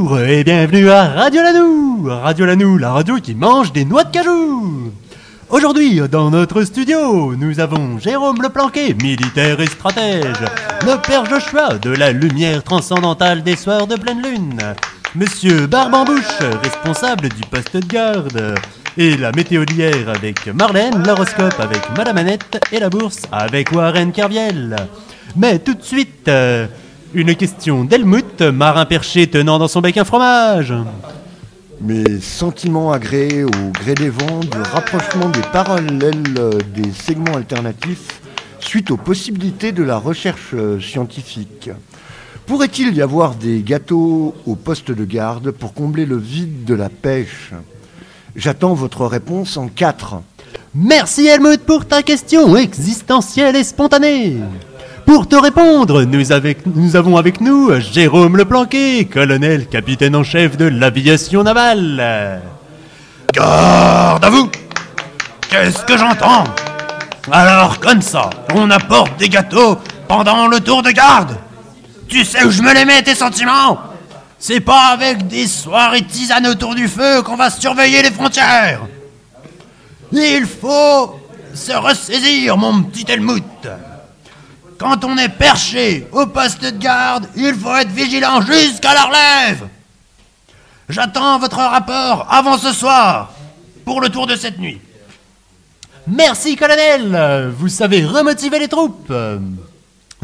Bonjour et bienvenue à Radio Lanou. Radio Lanou, la radio qui mange des noix de cajou. Aujourd'hui, dans notre studio, nous avons Jérôme Leplanqué, militaire et stratège, le père Joshua de la lumière transcendantale des soirs de pleine lune, Monsieur Barbambouche, responsable du poste de garde, et la météo d'hier avec Marlène, l'horoscope avec Madame Annette et la bourse avec Warren Kerviel. Mais tout de suite, une question d'Helmut, marin perché tenant dans son bec un fromage. Mes sentiments agréés au gré des vents du rapprochement des parallèles des segments alternatifs suite aux possibilités de la recherche scientifique. Pourrait-il y avoir des gâteaux au poste de garde pour combler le vide de la pêche? J'attends votre réponse en 4. Merci Helmut pour ta question existentielle et spontanée. Pour te répondre, nous avons avec nous Jérôme Leplanqué, colonel capitaine en chef de l'aviation navale. Garde à vous! Qu'est-ce que j'entends? Alors comme ça, on apporte des gâteaux pendant le tour de garde? Tu sais où je me les mets, tes sentiments? C'est pas avec des soirées tisanes autour du feu qu'on va surveiller les frontières. Il faut se ressaisir, mon petit Helmut. Quand on est perché au poste de garde, il faut être vigilant jusqu'à la relève. J'attends votre rapport avant ce soir pour le tour de cette nuit. Merci colonel, vous savez remotiver les troupes.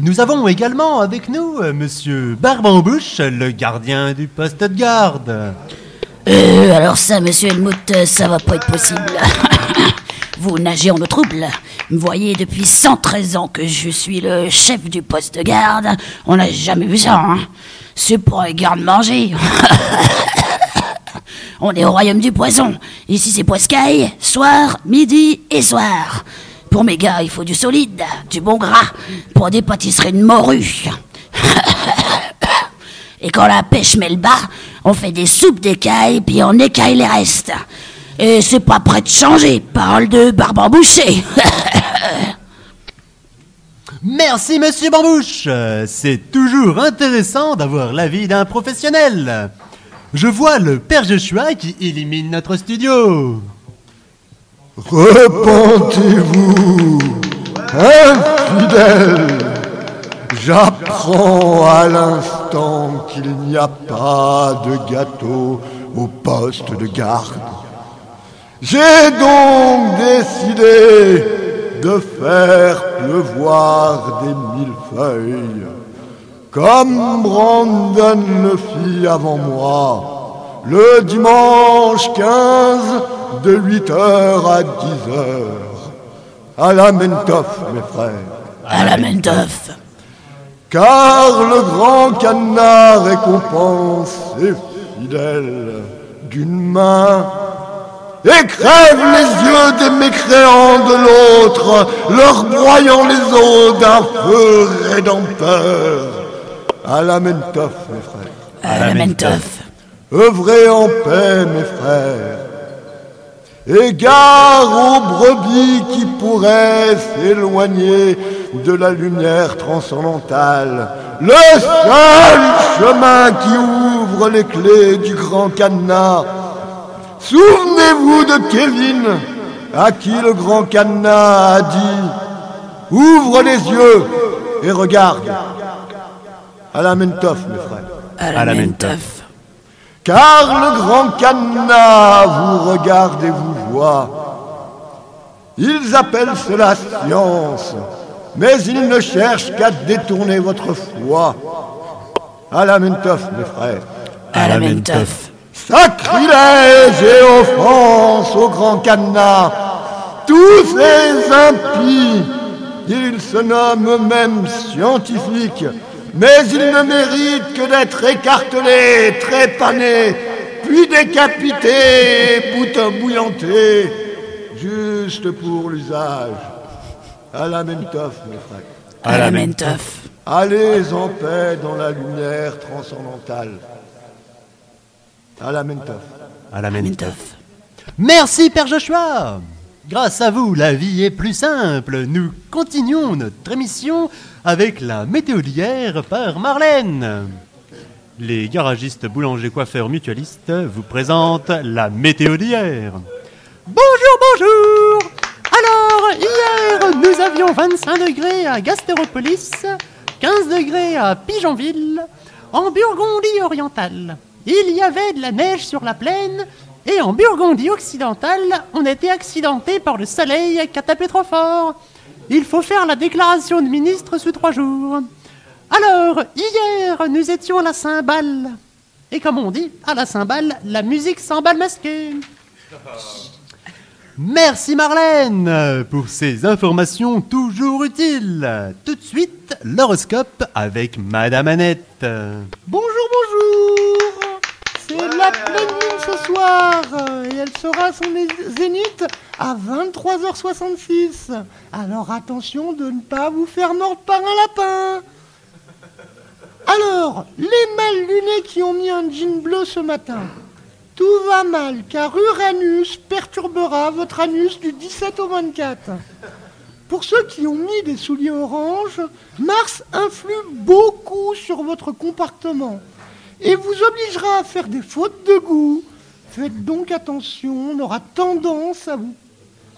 Nous avons également avec nous Monsieur Barbambouche, le gardien du poste de garde. Alors ça, monsieur Helmut, ça va pas être possible. Vous nagez en eau trouble. Vous voyez, depuis 113 ans que je suis le chef du poste de garde. On n'a jamais vu ça, hein. C'est pour les gardes-manger. On est au royaume du poisson. Ici, c'est poiscaille, soir, midi et soir. Pour mes gars, il faut du solide, du bon gras, pour des pâtisseries de morue. Et quand la pêche met le bas, on fait des soupes d'écailles, puis on écaille les restes. Et c'est pas prêt de changer, parole de Barbambouché. Merci Monsieur Bambouche, c'est toujours intéressant d'avoir l'avis d'un professionnel. Je vois le père Joshua qui illumine notre studio. Repentez-vous, infidèles. J'apprends à l'instant qu'il n'y a pas de gâteau au poste de garde. J'ai donc décidé de faire pleuvoir des millefeuilles, comme Brandon le fit avant moi, le dimanche 15 de 8h à 10h. À la Mentoff, mes frères. À la Mentoff. Car le grand cadenas récompense ses fidèles d'une main et crève les yeux des mécréants de l'autre, leur broyant les os d'un feu rédempteur. À la Mentoff, mes frères. À la Mentoff. Œuvrez en paix, mes frères. Égard aux brebis qui pourraient s'éloigner de la lumière transcendantale, le seul chemin qui ouvre les clés du grand cadenas. Souvenez-vous de Kevin, à qui le grand cadenas a dit « Ouvre les yeux et regarde ». À la Mentoff, mes frères. À la Mentoff. Car le grand cadenas vous regarde et vous voit. Ils appellent cela science, mais ils ne cherchent qu'à détourner votre foi. À la Mentoff, mes frères. À la Mentoff. Sacrilège et offense au grand cadenas. Tous ces impies, ils se nomment eux-mêmes scientifiques, mais ils ne méritent que d'être écartelés, trépanés, puis décapités, bouillantés, juste pour l'usage. À la Mentoff, mes frères. À la Mentoff. Allez en paix dans la lumière transcendantale. À la Mentoff. À la Mentoff. Merci Père Joshua. Grâce à vous, la vie est plus simple. Nous continuons notre émission avec la météo d'hier par Marlène. Les garagistes, boulangers, coiffeurs, mutualistes vous présentent la météo d'hier. Bonjour, bonjour. Alors, hier, nous avions 25 degrés à Gastéropolis, 15 degrés à Pigeonville, en Burgondie orientale. Il y avait de la neige sur la plaine, et en Burgondie occidentale, on était accidenté par le soleil qui a tapé trop fort. Il faut faire la déclaration de ministre sous 3 jours. Alors, hier, nous étions à la cymbale. Et comme on dit, à la cymbale, la musique s'emballe masquée. Merci Marlène pour ces informations toujours utiles. Tout de suite, l'horoscope avec Madame Annette. Bonjour, bonjour. C'est la pleine lune ce soir et elle sera à son zénith à 23h66. Alors attention de ne pas vous faire mordre par un lapin. Alors, les mal lunés qui ont mis un jean bleu ce matin, tout va mal car Uranus perturbera votre anus du 17 au 24. Pour ceux qui ont mis des souliers orange, Mars influe beaucoup sur votre comportement et vous obligera à faire des fautes de goût. Faites donc attention, on aura tendance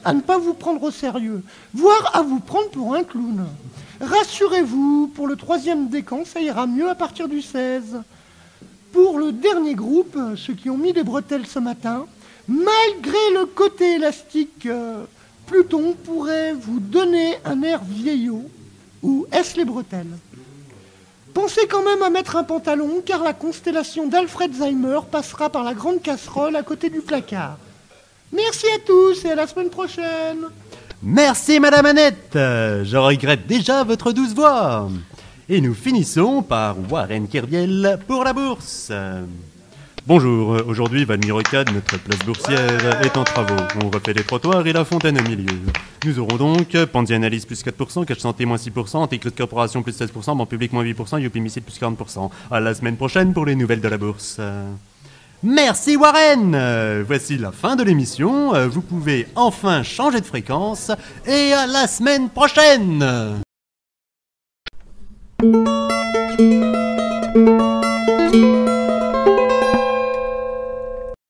à ne pas vous prendre au sérieux, voire à vous prendre pour un clown. Rassurez-vous, pour le 3e décan, ça ira mieux à partir du 16. Pour le dernier groupe, ceux qui ont mis des bretelles ce matin, malgré le côté élastique, Pluton pourrait vous donner un air vieillot, ou est-ce les bretelles? Pensez quand même à mettre un pantalon, car la constellation d'Alfredsheimer passera par la grande casserole à côté du placard. Merci à tous et à la semaine prochaine. Merci Madame Annette. Je regrette déjà votre douce voix. Et nous finissons par Warren Kerviel pour la bourse. Bonjour, aujourd'hui Valmy-Rocade, notre place boursière, est en travaux. On refait les trottoirs et la fontaine au milieu. Nous aurons donc Panzi Analyse plus 4%, Cash Santé moins 6%, Anticrut Corporation plus 16%, Banque Publique moins 8%, Youpi Missile plus 40%. À la semaine prochaine pour les nouvelles de la bourse. Merci Warren. Voici la fin de l'émission. Vous pouvez enfin changer de fréquence. Et à la semaine prochaine.